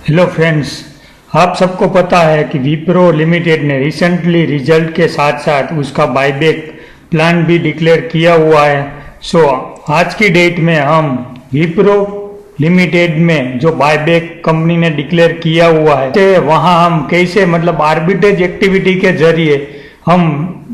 Hello friends, आप सबको पता है कि विप्रो लिमिटेड ने रिसेंटली रिजल्ट के साथ साथ उसका बायबैक प्लान भी डिक्लेयर किया हुआ है। आज की डेट में हम विप्रो लिमिटेड में जो बायबैक कंपनी ने डिक्लेयर किया हुआ है तो वहाँ हम कैसे आर्बिट्रेज एक्टिविटी के जरिए हम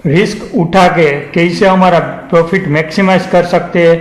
रिस्क उठा के कैसे हमारा प्रॉफिट मैक्सिमाइज कर सकते हैं।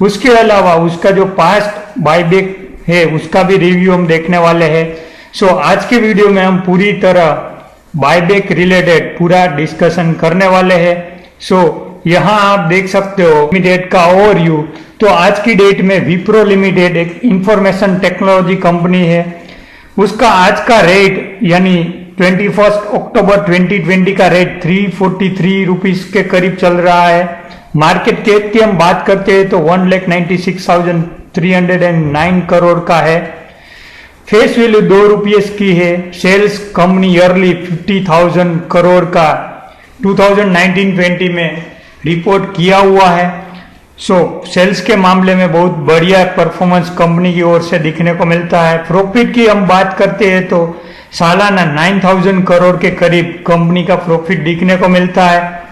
उसके अलावा उसका जो पास्ट बायबैक है उसका भी रिव्यू हम देखने वाले हैं। आज के वीडियो में हम पूरी तरह बायबैक रिलेटेड पूरा डिस्कशन करने वाले हैं। यहाँ आप देख सकते हो लिमिटेड का ओवरव्यू। तो आज की डेट में विप्रो लिमिटेड एक इंफॉर्मेशन टेक्नोलॉजी कंपनी है। उसका आज का रेट यानी 21 अक्टूबर 2020 का रेट 343 रुपीज के करीब चल रहा है। मार्केट कैप की हम बात करते हैं तो 1,96,309 करोड़ का है। फेस वैल्यू 2 रुपये की है। सेल्स कंपनी ईयरली 50,000 करोड़ का 2019-20 में रिपोर्ट किया हुआ है। सेल्स के मामले में बहुत बढ़िया परफॉर्मेंस कंपनी की ओर से दिखने को मिलता है। प्रॉफिट की हम बात करते हैं तो सालाना 9,000 करोड़ के करीब कंपनी का प्रॉफिट दिखने को मिलता है।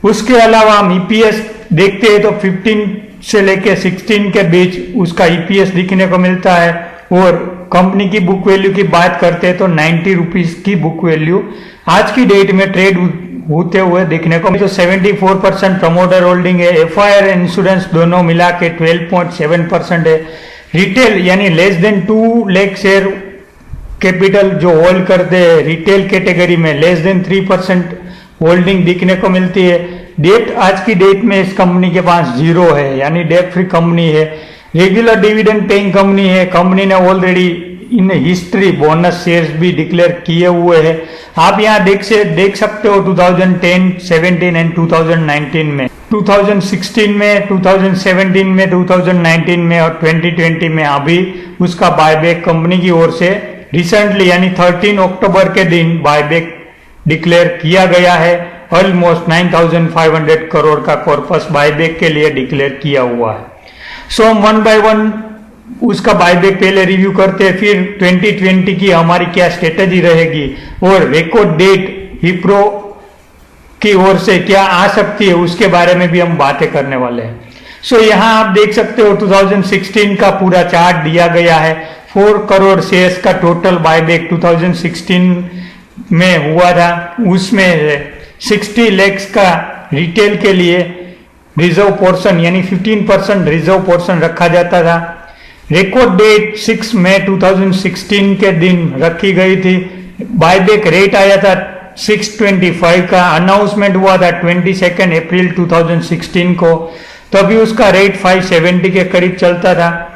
उसके अलावा हम ईपीएस देखते हैं तो 15 से लेके 16 के बीच उसका ईपीएस दिखने को मिलता है। और कंपनी की बुक वैल्यू की बात करते हैं तो 90 रुपीज की बुक वैल्यू आज की डेट में ट्रेड होते हुए दिखने को। तो 74% प्रमोटर होल्डिंग है। एफआईआर इंश्योरेंस दोनों मिला के 12.7% है। रिटेल यानी less than 2 lakh share capital जो होल्ड करते हैं रिटेल कैटेगरी में लेस देन 3% होल्डिंग दिखने को मिलती है। डेट आज की डेट में इस कंपनी के पास 0 है यानी डेट फ्री कंपनी है। रेगुलर डिविडेंड पेइंग कंपनी है। कंपनी ने already in history bonus shares भी डिक्लेयर किए हुए हैं। आप यहाँ देख सकते हो 2010, 17 एंड 2019 में, 2016 में, 2017 में, 2019 में और 2020 में अभी उसका बायबैक कंपनी की ओर से रिसेंटली यानी 13 अक्टूबर के दिन बायबैक डिक्लेयर किया गया है। ऑलमोस्ट 9,500 करोड़ का कॉर्पस बायबैक के लिए डिक्लेयर किया हुआ है। हम 1 बाय 1 उसका बायबैक पहले रिव्यू करते हैं, फिर 2020 की हमारी क्या स्ट्रेटेजी रहेगी और रिकॉर्ड डेट विप्रो की ओर से क्या आ सकती है उसके बारे में भी हम बातें करने वाले हैं। यहाँ आप देख सकते हो 2016 का पूरा चार्ट दिया गया है। 4 करोड़ शेयर्स का टोटल बायबैक 2016 में हुआ था। उसमें 60 लाख का रिटेल के लिए रिजर्व पोर्शन यानी 15% रिजर्व पोर्शन रखा जाता था। रिकॉर्ड डेट 6 मई 2016 के दिन रखी गई थी। बायबैक रेट आया था 625 का। अनाउंसमेंट हुआ था 22 अप्रैल 2016 को, तभी उसका रेट 570 के करीब चलता था।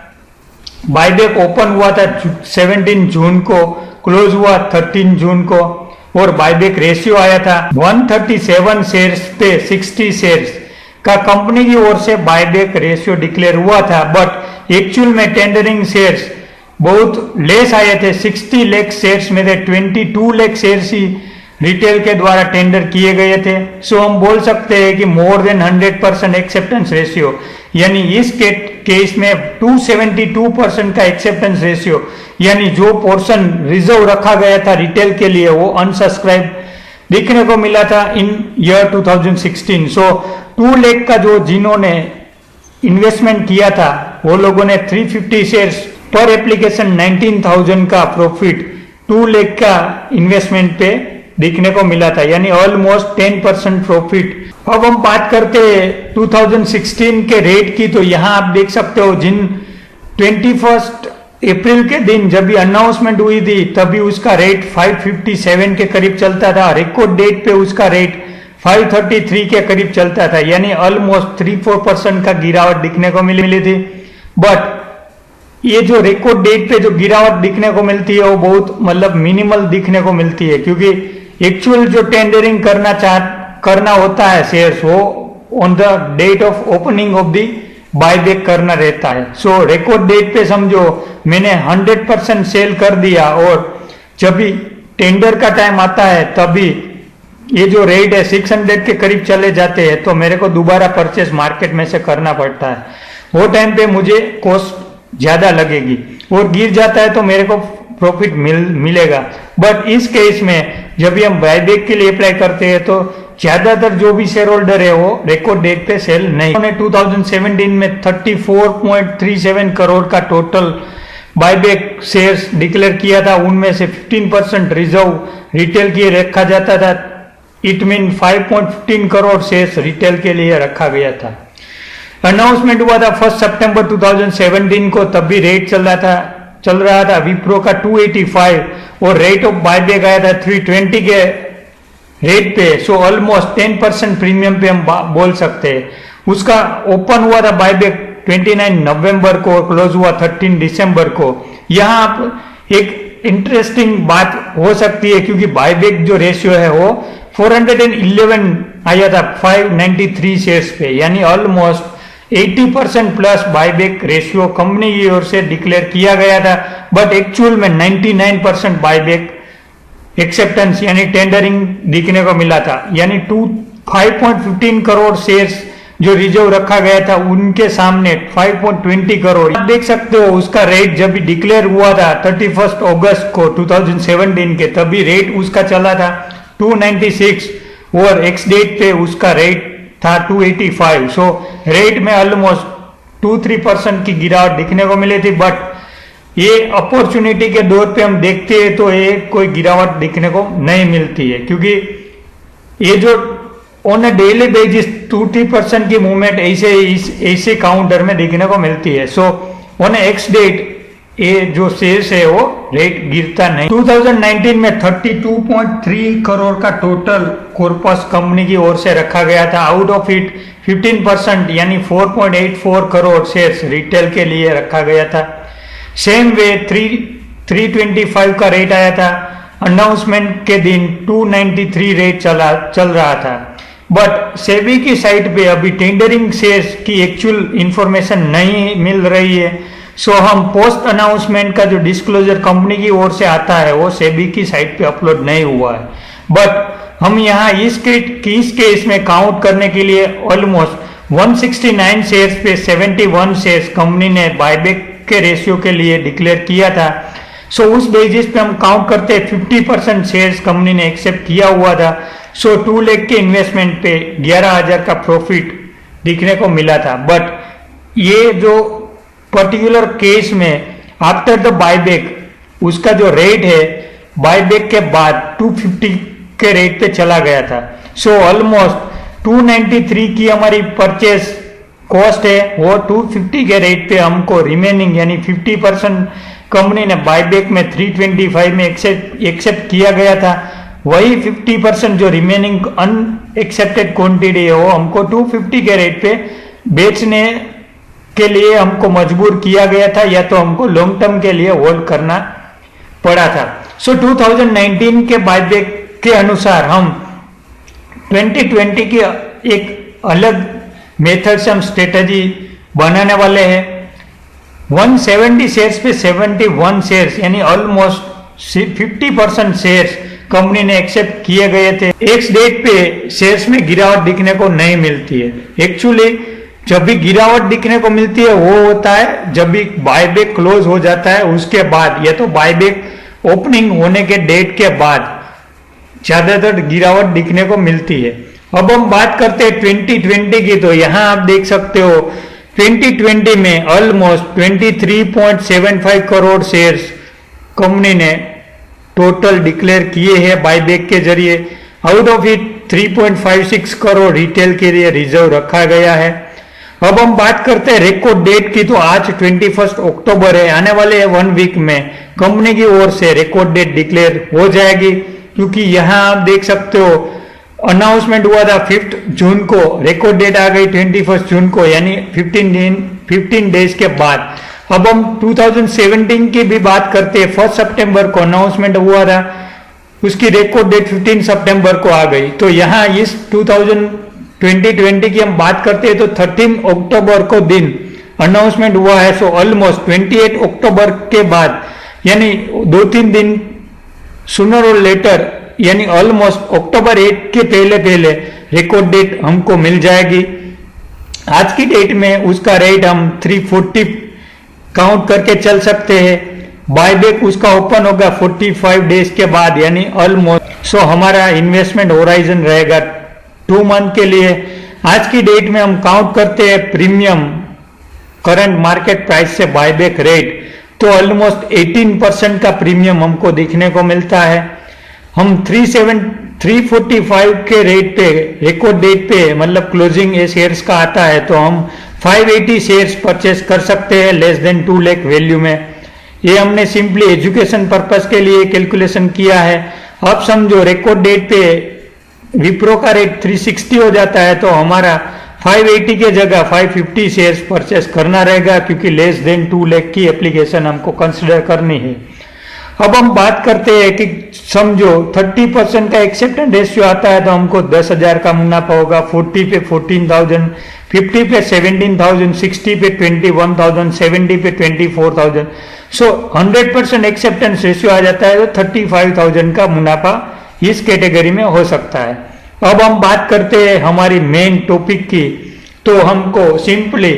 बायबैक ओपन हुआ था 17 जून को, क्लोज हुआ 13 जून को और बायबैक रेशियो आया था 137 शेयर्स पे 60 शेयर्स का कंपनी की ओर से बायबैक रेशियो डिक्लेयर हुआ था। बट एक्चुअल में टेंडरिंग शेयर्स बहुत लेस आए थे। 60 लाख शेयर्स में से 22 लाख शेयर्स ही रिटेल के द्वारा टेंडर किए गए थे। हम बोल सकते हैं कि मोर देन 100% एक्सेप्टेंस रेशियो यानी इस केस में 272% का एक्सेप्टेंस रेशियो यानी जो पोर्शन रिजर्व रखा गया था रिटेल के लिए वो अनसब्सक्राइब देखने को मिला था इन ईयर 2016। 2 लाख का जो जिन्होंने इन्वेस्टमेंट किया था वो लोगों ने 350 शेयर्स पर एप्लीकेशन 19,000 का प्रॉफिट 2 लाख का इन्वेस्टमेंट पे दिखने को मिला था यानी ऑलमोस्ट 10% प्रॉफिट। अब हम बात करते हैं 2016 के रेट की। तो यहाँ आप देख सकते हो जिन 21 अप्रैल के दिन जब भी अनाउंसमेंट हुई थी तभी उसका रेट 557 के करीब चलता था। रिकॉर्ड डेट पे उसका रेट 533 के करीब चलता था यानी ऑलमोस्ट 3-4% का गिरावट दिखने को मिली थी। बट ये जो रिकॉर्ड डेट पे जो गिरावट दिखने को मिलती है वो बहुत मिनिमल दिखने को मिलती है, क्योंकि एक्चुअल जो टेंडरिंग करना होता है शेयर्स वो on the date of opening of the buyback करना रहता है। रिकॉर्ड डेट पे समझो मैंने 100% सेल कर दिया और जब भी टेंडर का टाइम आता है तभी ये जो रेट है 600 के करीब चले जाते हैं तो मेरे को दोबारा परचेस मार्केट में से करना पड़ता है। वो टाइम पे मुझे कॉस्ट ज्यादा लगेगी, और गिर जाता है तो मेरे को प्रॉफिट मिलेगा। बट इस केस में जब भी हम बायबैक के लिए अप्लाई करते हैं तो ज्यादातर जो भी शेयर होल्डर है वो रिकॉर्ड डेट पे सेल नहीं। उन्होंने 2017 में 34.37 करोड़ का टोटल बायबैक शेयर्स डिक्लेयर किया था, उनमें से 15% रिजर्व रिटेल के लिए रखा जाता था। It mean 5.15 crore shares retail के लिए रखा गया था। अनाउंसमेंट हुआ था 1 सितंबर 2017 को, तब भी रेट चल रहा था विप्रो का 285 और रेट ऑफ बायबैक आया था 320 के रेट पे। सो ऑलमोस्ट 10% प्रीमियम पे हम बोल सकते हैं। उसका ओपन हुआ था बायबैक 29 नवंबर को, क्लोज हुआ 13 दिसंबर को। यहाँ आप एक इंटरेस्टिंग बात हो सकती है क्योंकि बायबैक जो रेशियो है वो 411 आया था 593 शेयर्स पे, यानी almost 80% plus buyback ratio company की ओर से डिक्लेयर किया गया था। बट एक्चुअल में 99% बायबैक एक्सेप्टेंस यानी टेंडरिंग दिखने को मिला था, यानी 5.15 करोड़ शेयर्स जो रिजर्व रखा गया था उनके सामने 5.20 करोड़। आप देख सकते हो उसका रेट जब भी डिक्लेयर हुआ था 31 अगस्त को 2017 के, तभी रेट उसका चला था 296 और एक्स डेट पे उसका रेट था 285। सो रेट में ऑलमोस्ट 2-3% की गिरावट दिखने को मिली थी। बट ये अपॉर्चुनिटी के दौर पे हम देखते हैं तो ये कोई गिरावट दिखने को नहीं मिलती है, क्योंकि ये जो ऑन अ डेली बेसिस 2-3% की मूवमेंट ऐसे काउंटर में देखने को मिलती है। सो ऑन एक्स डेट ये जो शेयर्स है वो रेट गिरता नहीं। 2019 में 32.3 करोड़ का टोटल कॉर्पस कंपनी की ओर से रखा गया था। आउट ऑफ इट 15% यानी 4.84 करोड़ शेयर्स रिटेल के लिए रखा गया था। सेम वे 325 का रेट आया था। अनाउंसमेंट के दिन 293 रेट चल रहा था। बट सेबी की साइट पे अभी टेंडरिंग शेयर्स की एक्चुअल इंफॉर्मेशन नहीं मिल रही है। सो हम पोस्ट अनाउंसमेंट का जो डिस्क्लोजर कंपनी की ओर से आता है वो सेबी की साइट पे अपलोड नहीं हुआ है। बट हम यहाँ इस केस में काउंट करने के लिए ऑलमोस्ट 169 शेयर्स पे 71 शेयर्स कंपनी ने बायबैक के रेशियो के लिए डिक्लेयर किया था। सो उस बेसिस पे हम काउंट करते 50% शेयर्स कंपनी ने एक्सेप्ट किया हुआ था। सो 2 लाख के इन्वेस्टमेंट पे 11,000 का प्रॉफिट दिखने को मिला था। बट ये जो पर्टिकुलर केस में आफ्टर द बायबैक उसका जो रेट है बायबैक के बाद 250 के रेट पे चला गया था। सो ऑलमोस्ट 293 की हमारी परचेस कॉस्ट है, वो 250 के रेट पे हमको रिमेनिंग यानी 50% कंपनी ने बायबैक में 325 में एक्सेप्ट किया गया था। वही 50% जो रिमेनिंग अनएक्सेप्टेड क्वांटिटी है वो हमको 250 के रेट पे बेचने के लिए हमको मजबूर किया गया था, या तो हमको लॉन्ग टर्म के लिए होल्ड करना पड़ा था। सो 2019 के बायबैक के अनुसार हम 2020 की एक अलग मेथड से हम स्ट्रेटजी बनाने वाले हैं। 170 शेयर्स पे 71 शेयर्स यानी ऑलमोस्ट 50% शेयर्स कंपनी ने एक्सेप्ट किए गए थे। एक्स डेट पे शेयर्स में गिरावट दिखने को नहीं मिलती है। एक्चुअली जब भी गिरावट दिखने को मिलती है वो होता है जब भी बायबैक क्लोज हो जाता है उसके बाद, या तो बायबैक ओपनिंग होने के डेट के बाद ज्यादातर गिरावट दिखने को मिलती है। अब हम बात करते हैं 2020 की, तो यहां आप देख सकते हो 2020 में ऑलमोस्ट 23.75 करोड़ शेयर्स कंपनी ने टोटल डिक्लेयर किए हैं बायबैक के जरिए। Out of it 3.56 crore retail के लिए रिजर्व रखा गया है। अब हम बात करते हैं रिकॉर्ड डेट की, तो आज 21 अक्टूबर है। आने वाले 1 वीक में कंपनी की ओर से रिकॉर्ड डेट डिक्लेयर हो जाएगी, क्योंकि यहां आप देख सकते हो अनाउंसमेंट हुआ था 5 जून को, रिकॉर्ड डेट आ गई 21 जून को, यानी 15 डेज के बाद। अब हम 2017 की भी बात करते हैं। 1 सितंबर को अनाउंसमेंट हुआ था, उसकी रिकॉर्ड डेट 15 सितंबर को आ गई। तो यहाँ इस 2020 की हम बात करते हैं तो 13 अक्टूबर को दिन अनाउंसमेंट हुआ है। सो ऑलमोस्ट 28 अक्टूबर के बाद यानी 2-3 दिन सुनर और लेटर यानी ऑलमोस्ट अक्टूबर 8 के पहले रिकॉर्ड डेट हमको मिल जाएगी। आज की डेट में उसका रेट हम 340 काउंट करके चल सकते हैं। बायबैक उसका ओपन होगा 45 डेज के बाद, यानी ऑलमोस्ट। सो हमारा इन्वेस्टमेंट होराइजन रहेगा 2 मंथ के लिए। आज की डेट में हम काउंट करते हैं प्रीमियम करंट मार्केट प्राइस से बायबैक रेट, तो ऑलमोस्ट 18% का प्रीमियम हमको देखने को मिलता है। हम 345 के रेट पे, रिकॉर्ड डेट पे, मतलब क्लोजिंग ए शेयर्स का आता है, तो हम 580 शेयर्स परचेस कर सकते हैं लेस देन 2 लाख वैल्यू में। ये हमने सिंपली एजुकेशन पर्पस के लिए कैलकुलेशन किया है। अब समझो रिकॉर्ड डेट पे विप्रो का रेट 360 हो जाता है, तो हमारा 580 के जगह 550 शेयर्स परचेस करना रहेगा, क्योंकि लेस देन 2 लाख की एप्लीकेशन हमको कंसिडर करनी है। अब हम बात करते हैं कि समझो 30% का एक्सेप्टेंस रेशियो आता है, तो हमको 10,000 का मुनाफा होगा। 40 पे 14,000, 50 पे 17,000, 60 पे 21,000, 70 पे 24,000। सो 100% एक्सेप्टेंस रेशियो आ जाता है, तो 35,000 का मुनाफा इस कैटेगरी में हो सकता है। अब हम बात करते हैं हमारी मेन टॉपिक की, तो हमको सिंपली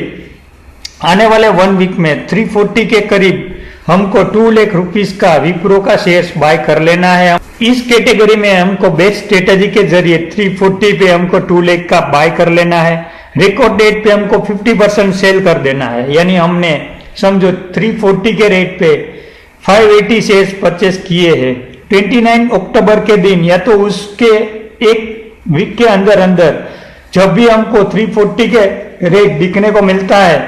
आने वाले 1 वीक में 340 के करीब हमको 2 लाख रुपीस का विप्रो का शेयर्स बाय कर लेना है। इस कैटेगरी में हमको बेस्ट स्ट्रेटेजी के जरिए 340 पे हमको 2 लाख का बाय कर लेना है। रिकॉर्ड डेट पे हमको 50% सेल कर देना है, यानी हमने समझो 340 के रेट पे 580 शेयर्स परचेस किए हैं। 29 अक्टूबर के दिन या तो उसके 1 वीक के अंदर अंदर जब भी हमको 340 के रेट दिखने को मिलता है,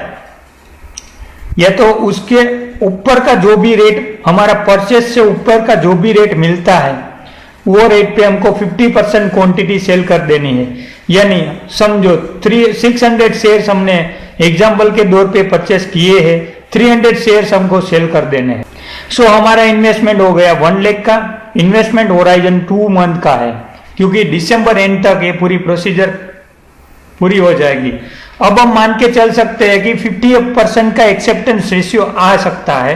या तो उसके ऊपर का जो भी रेट, हमारा परचेस से ऊपर का जो भी रेट मिलता है, वो रेट पे हमको 50% क्वांटिटी सेल कर देनी है। यानी समझो 600 शेयर्स हमने एग्जाम्पल के तौर पे परचेस किए हैं, 300 शेयर्स हमको सेल कर देने हैं। सो हमारा इन्वेस्टमेंट हो गया 1 लाख का। इन्वेस्टमेंट होराइजन 2 मंथ का है, क्योंकि दिसंबर एंड तक ये पूरी प्रोसीजर पूरी हो जाएगी। अब हम मान के चल सकते हैं कि 50% का एक्सेप्टेंस रेशियो आ सकता है,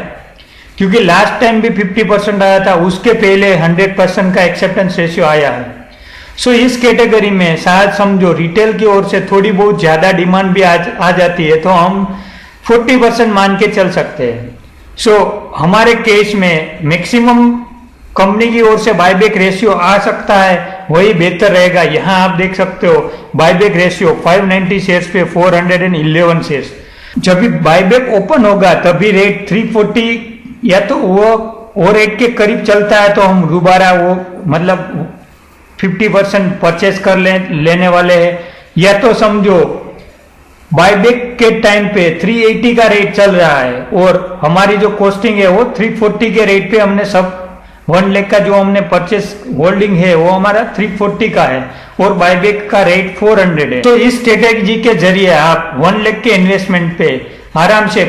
क्योंकि लास्ट टाइम भी 50% आया था, उसके पहले 100% का एक्सेप्टेंस रेशियो आया है। सो इस कैटेगरी में शायद समझो रिटेल की ओर से थोड़ी बहुत ज्यादा डिमांड भी आ जाती है, तो हम 40% मान के चल सकते हैं। सो हमारे केस में मैक्सिमम कंपनी की ओर से बायबैक रेशियो आ सकता है, वही बेहतर रहेगा। यहां आप देख सकते हो बायबैक रेशियो 590 शेयर्स पे 411 शेयर्स। जब भी बायबैक ओपन होगा तभी रेट 340 या तो वो रेट के करीब चलता है, तो हम दोबारा वो मतलब 50% परचेस कर लेने वाले हैं। या तो समझो बायबैक के टाइम पे 380 का रेट चल रहा है और हमारी जो कॉस्टिंग है वो 340 के रेट पे हमने सब 1 लाख का जो हमने परचेस होल्डिंग है वो हमारा 340 का है और बायबैक का रेट 400 है। तो इस स्ट्रेटेजी के जरिए आप 1 लाख के इन्वेस्टमेंट पे आराम से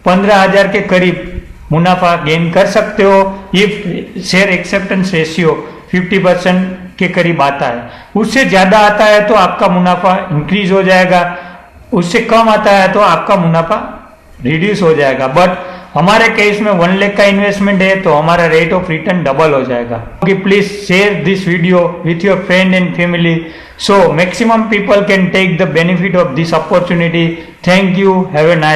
15,000 के करीब मुनाफा गेन कर सकते हो। इफ शेयर एक्सेप्टेंस रेशियो 50% के करीब आता है, उससे ज्यादा आता है तो आपका मुनाफा इंक्रीज हो जाएगा, उससे कम आता है तो आपका मुनाफा रिड्यूस हो जाएगा। बट हमारे केस में 1 लाख का इन्वेस्टमेंट है तो हमारा रेट ऑफ रिटर्न डबल हो जाएगा। Please share this video with your friend and family so maximum people can take the benefit of this opportunity. Thank you. Have a nice